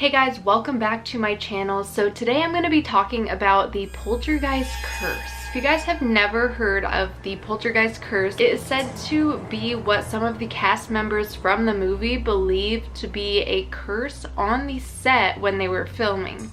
Hey guys, welcome back to my channel. So today I'm going to be talking about the Poltergeist curse. If you guys have never heard of the Poltergeist curse, it is said to be what some of the cast members from the movie believed to be a curse on the set when they were filming.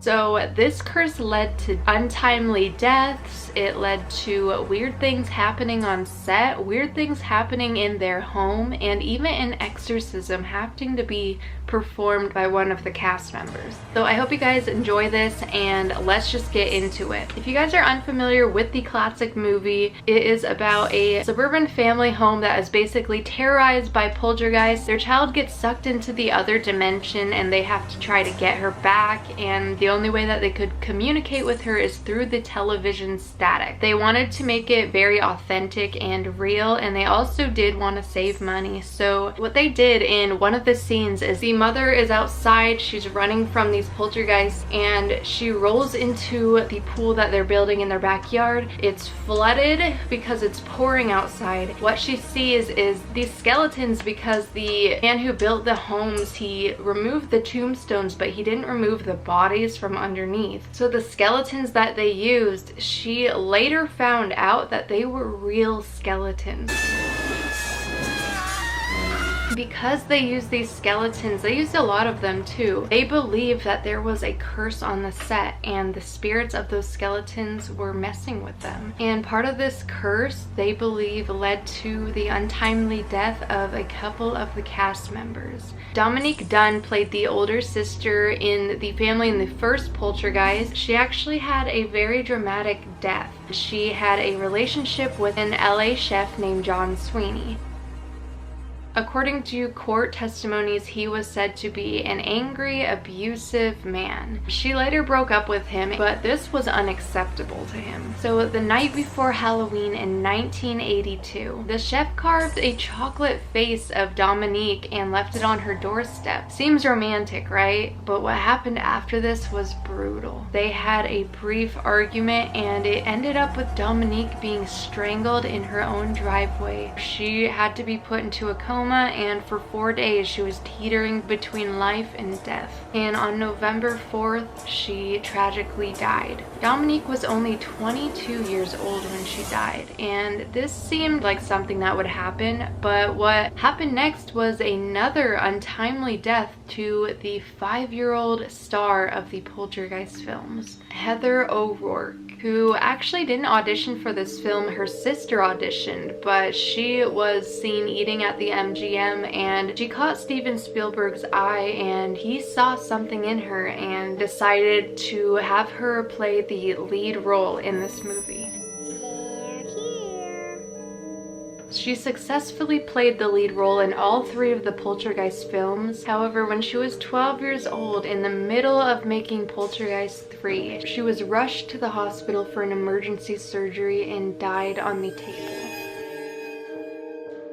So this curse led to untimely deaths, it led to weird things happening on set, weird things happening in their home, and even an exorcism having to be performed by one of the cast members. So I hope you guys enjoy this and let's just get into it. If you guys are unfamiliar with the classic movie, it is about a suburban family home that is basically terrorized by poltergeists. Their child gets sucked into the other dimension and they have to try to get her back, and the only way that they could communicate with her is through the television static. They wanted to make it very authentic and real, and they also did want to save money. So what they did in one of the scenes is the mother is outside, she's running from these poltergeists, and she rolls into the pool that they're building in their backyard. It's flooded because it's pouring outside. What she sees is these skeletons because the man who built the homes, he removed the tombstones, but he didn't remove the bodies from underneath. So the skeletons that they used, she later found out that they were real skeletons. Because they used these skeletons, they used a lot of them too. They believed that there was a curse on the set and the spirits of those skeletons were messing with them. And part of this curse, they believe, led to the untimely death of a couple of the cast members. Dominiques Death played the older sister in the family in the first Poltergeist. She actually had a very dramatic death. She had a relationship with an LA chef named John Sweeney. According to court testimonies, he was said to be an angry, abusive man. She later broke up with him, but this was unacceptable to him. So the night before Halloween in 1982, the chef carved a chocolate face of Dominique and left it on her doorstep. Seems romantic, right? But what happened after this was brutal. They had a brief argument and it ended up with Dominique being strangled in her own driveway. She had to be put into a coma, and for 4 days she was teetering between life and death. And on November 4th, she tragically died. Dominique was only 22 years old when she died, and this seemed like something that would happen, but what happened next was another untimely death to the 5-year-old star of the Poltergeist films, Heather O'Rourke, who actually didn't audition for this film. Her sister auditioned, but she was seen eating at the MGM and she caught Steven Spielberg's eye, and he saw something in her and decided to have her play the lead role in this movie. She successfully played the lead role in all 3 of the Poltergeist films. However, when she was 12 years old, in the middle of making Poltergeist 3, she was rushed to the hospital for an emergency surgery and died on the table.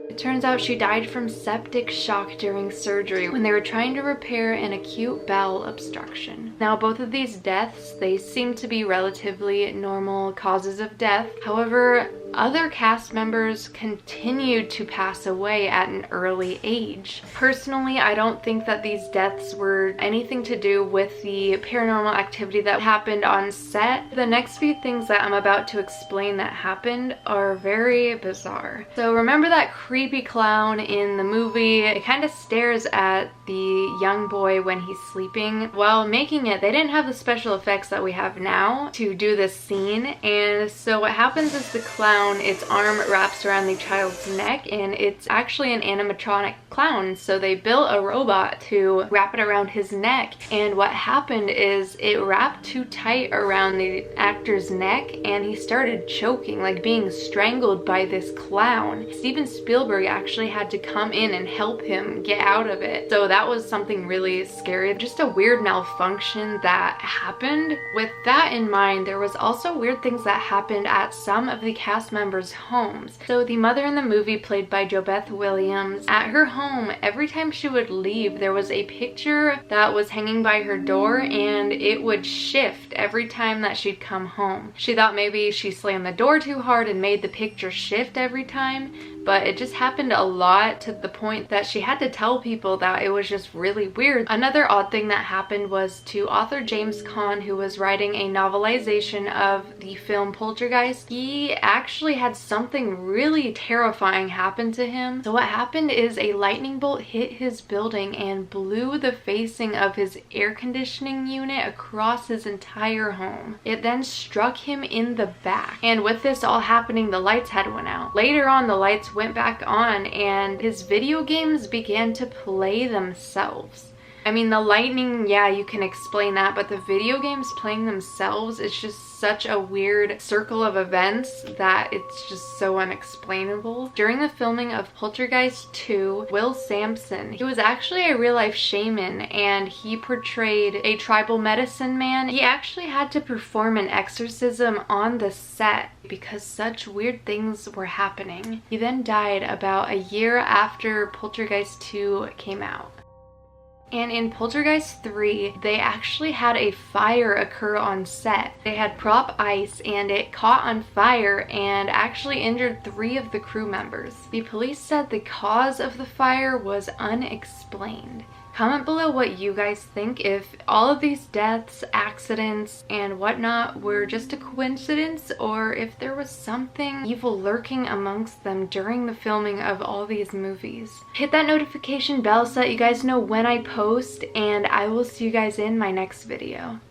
It turns out she died from septic shock during surgery when they were trying to repair an acute bowel obstruction. Now, both of these deaths, they seem to be relatively normal causes of death. However, other cast members continued to pass away at an early age. Personally, I don't think that these deaths were anything to do with the paranormal activity that happened on set. The next few things that I'm about to explain that happened are very bizarre. So remember that creepy clown in the movie? It kind of stares at the young boy when he's sleeping. While making it, they didn't have the special effects that we have now to do this scene, and so what happens is the clown, its arm wraps around the child's neck, and it's actually an animatronic clown, so they built a robot to wrap it around his neck. And what happened is it wrapped too tight around the actor's neck and he started choking, like being strangled by this clown. Steven Spielberg actually had to come in and help him get out of it. So that was something really scary, just a weird malfunction that happened. With that in mind, there was also weird things that happened at some of the cast members' homes. So the mother in the movie, played by JoBeth Williams, at her home home, every time she would leave, there was a picture that was hanging by her door and it would shift every time that she'd come home. She thought maybe she slammed the door too hard and made the picture shift every time, but it just happened a lot to the point that she had to tell people that it was just really weird. Another odd thing that happened was to author James Caan, who was writing a novelization of the film Poltergeist. He actually had something really terrifying happen to him. So what happened is a lightning bolt hit his building and blew the facing of his air conditioning unit across his entire home. It then struck him in the back. And with this all happening, the lights had went out. Later on, the lights went back on and his video games began to play themselves. I mean, the lightning, yeah, you can explain that, but the video games playing themselves is just such a weird circle of events that it's just so unexplainable. During the filming of Poltergeist 2, Will Sampson, he was actually a real-life shaman and he portrayed a tribal medicine man. He actually had to perform an exorcism on the set because such weird things were happening. He then died about a year after Poltergeist 2 came out. And in Poltergeist 3, they actually had a fire occur on set. They had prop ice and it caught on fire and actually injured 3 of the crew members. The police said the cause of the fire was unexplained. Comment below what you guys think, if all of these deaths, accidents, and whatnot were just a coincidence, or if there was something evil lurking amongst them during the filming of all these movies. Hit that notification bell so that you guys know when I post, and I will see you guys in my next video.